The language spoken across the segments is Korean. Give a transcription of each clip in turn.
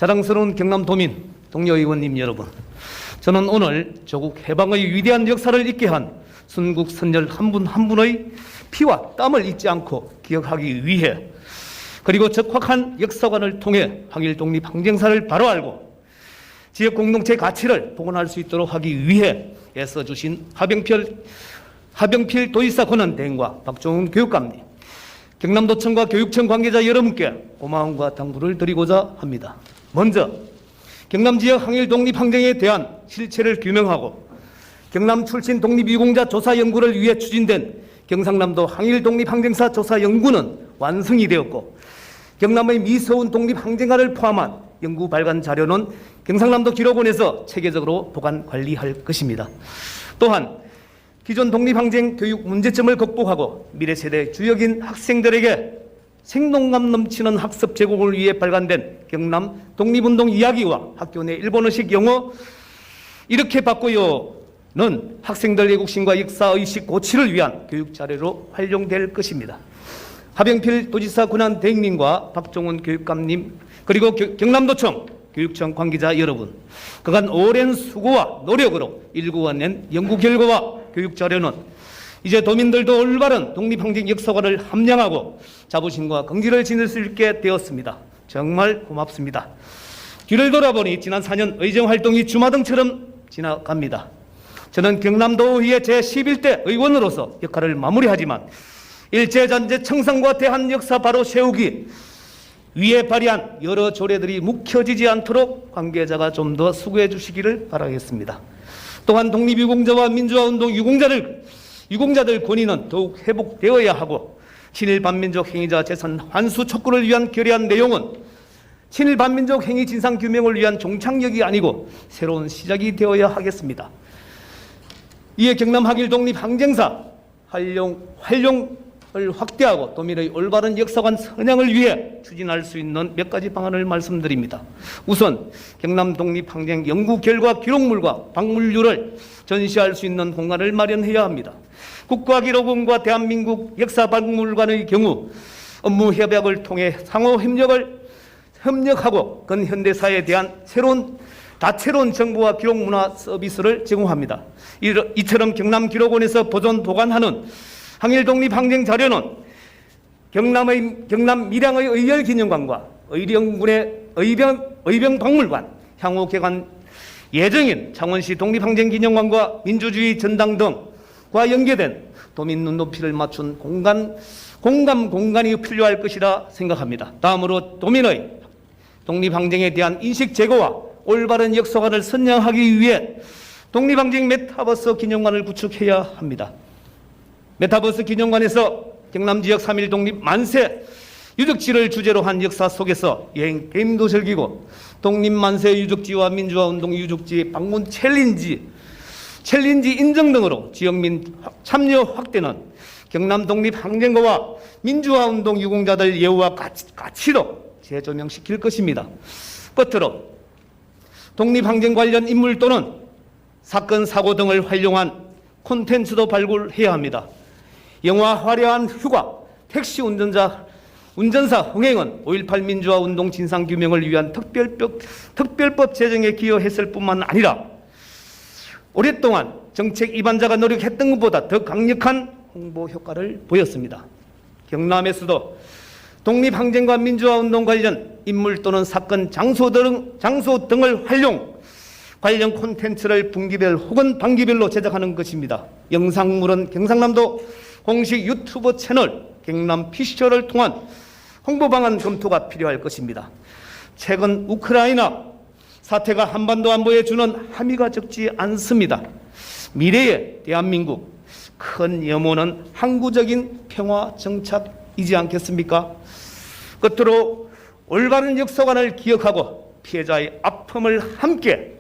자랑스러운 경남도민, 동료 의원님 여러분, 저는 오늘 조국 해방의 위대한 역사를 잊게 한 순국 선열 한 분 한 분의 피와 땀을 잊지 않고 기억하기 위해, 그리고 적확한 역사관을 통해 항일 독립 항쟁사를 바로 알고 지역 공동체 가치를 복원할 수 있도록 하기 위해 애써주신 하병필 도지사 권한대행과 박종훈 교육감님, 경남도청과 교육청 관계자 여러분께 고마움과 당부를 드리고자 합니다. 먼저 경남 지역 항일 독립 항쟁에 대한 실체를 규명하고 경남 출신 독립유공자 조사 연구를 위해 추진된 경상남도 항일 독립 항쟁사 조사 연구는 완성이 되었고, 경남의 미서운 독립 항쟁가를 포함한 연구 발간 자료는 경상남도 기록원에서 체계적으로 보관 관리할 것입니다. 또한 기존 독립항쟁 교육 문제점을 극복하고 미래 세대 주역인 학생들에게 생동감 넘치는 학습 제공을 위해 발간된 경남 독립운동 이야기와 학교 내 일본어식 영어 이렇게 바꿔요는 학생들 애국심과 역사의식 고취를 위한 교육 자료로 활용될 것입니다. 하병필 도지사 권한대행님과 박종훈 교육감님, 그리고 경남도청 교육청 관계자 여러분, 그간 오랜 수고와 노력으로 일구어낸 연구 결과와 교육 자료는 이제 도민들도 올바른 독립항쟁 역사관을 함양하고 자부심과 긍지를 지닐 수 있게 되었습니다. 정말 고맙습니다. 뒤를 돌아보니 지난 4년 의정활동이 주마등처럼 지나갑니다. 저는 경남도의회 제11대 의원으로서 역할을 마무리하지만 일제잔재 청산과 대한 역사 바로 세우기 위에 발의한 여러 조례들이 묵혀지지 않도록 관계자가 좀 더 수고해 주시기를 바라겠습니다. 또한 독립유공자와 민주화운동 유공자들 권위는 더욱 회복되어야 하고, 친일 반민족 행위자 재산 환수 촉구를 위한 결의안 내용은 친일 반민족 행위 진상 규명을 위한 종착역이 아니고 새로운 시작이 되어야 하겠습니다. 이에 경남 항일 독립 항쟁사 활용을 확대하고 도민의 올바른 역사관 선양을 위해 추진할 수 있는 몇 가지 방안을 말씀드립니다. 우선 경남 독립항쟁 연구 결과 기록물과 박물류를 전시할 수 있는 공간을 마련해야 합니다. 국가기록원과 대한민국 역사박물관의 경우 업무 협약을 통해 상호 협력하고 근현대사에 대한 다채로운 정보와 기록문화 서비스를 제공합니다. 이처럼 경남기록원에서 보존 보관하는 항일 독립 항쟁 자료는 경남 밀양의 의열기념관과 의령군의 의병박물관, 향후 개관 예정인 창원시 독립항쟁기념관과 민주주의 전당 등과 연계된 도민 눈높이를 맞춘 공간이 필요할 것이라 생각합니다. 다음으로 도민의 독립항쟁에 대한 인식 제고와 올바른 역사관을 선양하기 위해 독립항쟁 메타버스 기념관을 구축해야 합니다. 메타버스 기념관에서 경남지역 3.1 독립 만세 유적지를 주제로 한 역사 속에서 여행 게임도 즐기고, 독립 만세 유적지와 민주화운동 유적지 방문 챌린지 인증 등으로 지역민 참여 확대는 경남 독립항쟁가와 민주화운동 유공자들 예우와 가치로 재조명시킬 것입니다. 끝으로 독립항쟁 관련 인물 또는 사건 사고 등을 활용한 콘텐츠도 발굴해야 합니다. 영화 화려한 휴가, 택시 운전사 흥행은 5.18 민주화운동 진상규명을 위한 특별법 제정에 기여했을 뿐만 아니라 오랫동안 정책 입안자가 노력했던 것보다 더 강력한 홍보 효과를 보였습니다. 경남에서도 독립항쟁과 민주화운동 관련 인물 또는 사건, 장소 등을 관련 콘텐츠를 분기별 혹은 반기별로 제작하는 것입니다. 영상물은 경상남도 공식 유튜브 채널 경남피셔를 통한 홍보 방안 검토가 필요할 것입니다. 최근 우크라이나 사태가 한반도 안보에 주는 함의가 적지 않습니다. 미래의 대한민국 큰 염원은 항구적인 평화 정착이지 않겠습니까? 끝으로 올바른 역사관을 기억하고 피해자의 아픔을 함께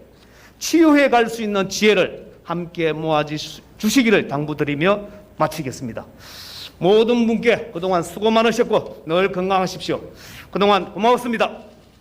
치유해 갈 수 있는 지혜를 함께 모아주시기를 당부드리며 마치겠습니다. 모든 분께 그동안 수고 많으셨고 늘 건강하십시오. 그동안 고마웠습니다.